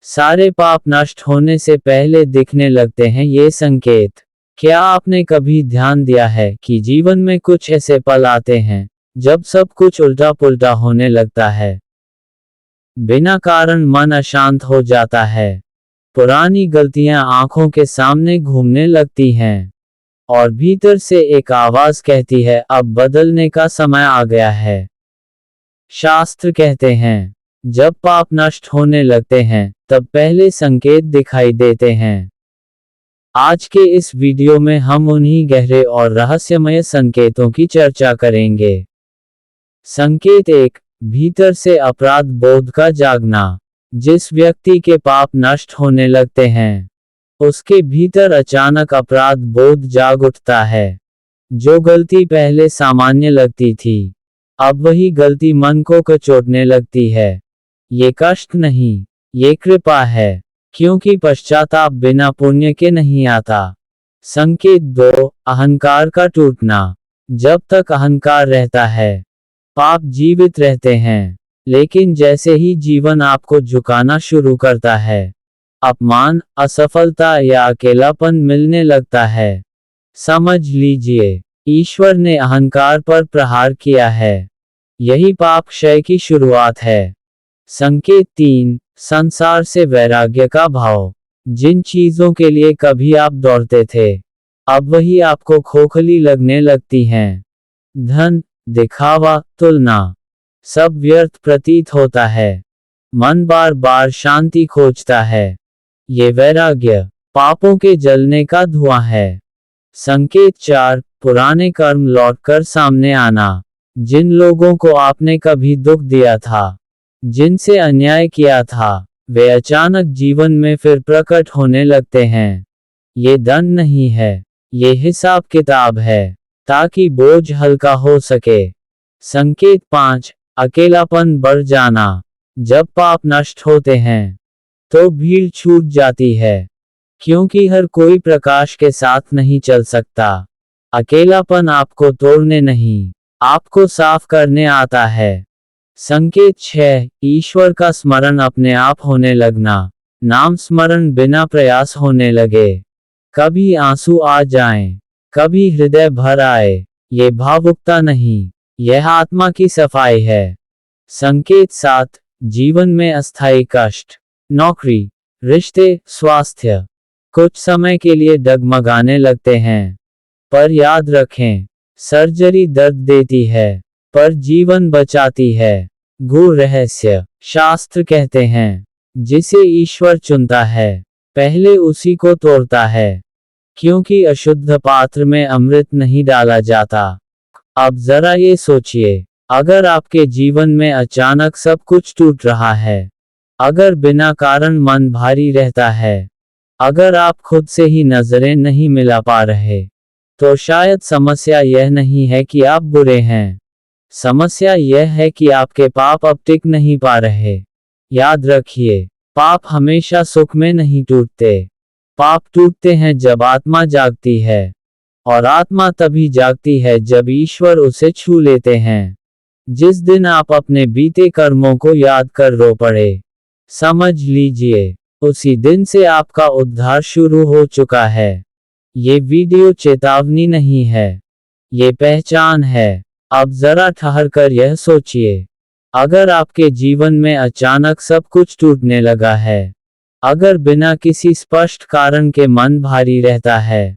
सारे पाप नष्ट होने से पहले दिखने लगते हैं ये संकेत। क्या आपने कभी ध्यान दिया है कि जीवन में कुछ ऐसे पल आते हैं जब सब कुछ उल्टा पुल्टा होने लगता है? बिना कारण मन अशांत हो जाता है, पुरानी गलतियां आंखों के सामने घूमने लगती हैं, और भीतर से एक आवाज कहती है अब बदलने का समय आ गया है। शास्त्र कहते हैं, जब पाप नष्ट होने लगते हैं तब पहले संकेत दिखाई देते हैं। आज के इस वीडियो में हम उन्हीं गहरे और रहस्यमय संकेतों की चर्चा करेंगे। संकेत 1, भीतर से अपराध बोध का जागना। जिस व्यक्ति के पाप नष्ट होने लगते हैं, उसके भीतर अचानक अपराध बोध जाग उठता है। जो गलती पहले सामान्य लगती थी, अब वही गलती मन को कचोटने लगती है। ये कष्ट नहीं, ये कृपा है, क्योंकि पश्चाताप बिना पुण्य के नहीं आता। संकेत 2, अहंकार का टूटना। जब तक अहंकार रहता है, पाप जीवित रहते हैं, लेकिन जैसे ही जीवन आपको झुकाना शुरू करता है, अपमान, असफलता या अकेलापन मिलने लगता है, समझ लीजिए ईश्वर ने अहंकार पर प्रहार किया है। यही पाप क्षय की शुरुआत है। संकेत 3, संसार से वैराग्य का भाव। जिन चीजों के लिए कभी आप दौड़ते थे, अब वही आपको खोखली लगने लगती हैं। धन, दिखावा, तुलना, सब व्यर्थ प्रतीत होता है। मन बार बार शांति खोजता है। ये वैराग्य पापों के जलने का धुआं है। संकेत 4, पुराने कर्म लौटकर सामने आना। जिन लोगों को आपने कभी दुख दिया था, जिनसे अन्याय किया था, वे अचानक जीवन में फिर प्रकट होने लगते हैं। ये दंड नहीं है, ये हिसाब किताब है, ताकि बोझ हल्का हो सके। संकेत 5, अकेलापन बढ़ जाना। जब पाप नष्ट होते हैं, तो भीड़ छूट जाती है, क्योंकि हर कोई प्रकाश के साथ नहीं चल सकता। अकेलापन आपको तोड़ने नहीं, आपको साफ करने आता है। संकेत 6, ईश्वर का स्मरण अपने आप होने लगना। नाम स्मरण बिना प्रयास होने लगे। कभी आंसू आ जाएं, कभी हृदय भर आए, ये भावुकता नहीं, यह आत्मा की सफाई है। संकेत 7, जीवन में अस्थायी कष्ट। नौकरी, रिश्ते, स्वास्थ्य कुछ समय के लिए डगमगाने लगते हैं, पर याद रखें, सर्जरी दर्द देती है, पर जीवन बचाती है। गूढ़ रहस्य, शास्त्र कहते हैं, जिसे ईश्वर चुनता है, पहले उसी को तोड़ता है, क्योंकि अशुद्ध पात्र में अमृत नहीं डाला जाता। अब जरा ये सोचिए, अगर आपके जीवन में अचानक सब कुछ टूट रहा है, अगर बिना कारण मन भारी रहता है, अगर आप खुद से ही नजरें नहीं मिला पा रहे, तो शायद समस्या यह नहीं है कि आप बुरे हैं। समस्या यह है कि आपके पाप अब टिक नहीं पा रहे। याद रखिए, पाप हमेशा सुख में नहीं टूटते। पाप टूटते हैं जब आत्मा जागती है, और आत्मा तभी जागती है जब ईश्वर उसे छू लेते हैं। जिस दिन आप अपने बीते कर्मों को याद कर रो पड़े, समझ लीजिए उसी दिन से आपका उद्धार शुरू हो चुका है। ये वीडियो चेतावनी नहीं है, ये पहचान है। अब जरा ठहर कर यह सोचिए, अगर आपके जीवन में अचानक सब कुछ टूटने लगा है, अगर बिना किसी स्पष्ट कारण के मन भारी रहता है,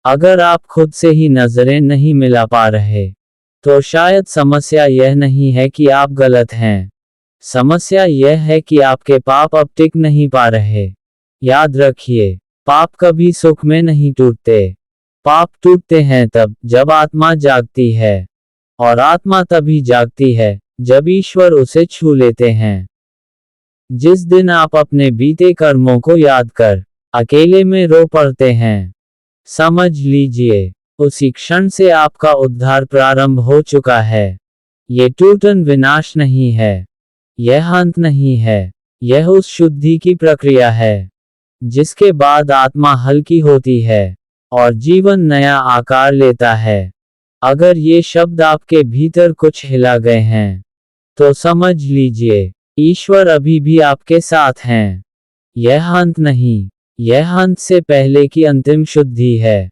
अगर आप खुद से ही नजरें नहीं मिला पा रहे, तो शायद समस्या यह नहीं है कि आप गलत हैं। समस्या यह है कि आपके पाप अब टिक नहीं पा रहे। याद रखिए, पाप कभी सुख में नहीं टूटते। पाप टूटते हैं तब जब आत्मा जागती है, और आत्मा तभी जागती है जब ईश्वर उसे छू लेते हैं। जिस दिन आप अपने बीते कर्मों को याद कर अकेले में रो पड़ते हैं, समझ लीजिए उसी क्षण से आपका उद्धार प्रारंभ हो चुका है। ये टूटन विनाश नहीं है, यह अंत नहीं है, यह उस शुद्धि की प्रक्रिया है, जिसके बाद आत्मा हल्की होती है, और जीवन नया आकार लेता है। अगर ये शब्द आपके भीतर कुछ हिला गए हैं, तो समझ लीजिए ईश्वर अभी भी आपके साथ हैं। यह अंत नहीं, यह अंत से पहले की अंतिम शुद्धि है।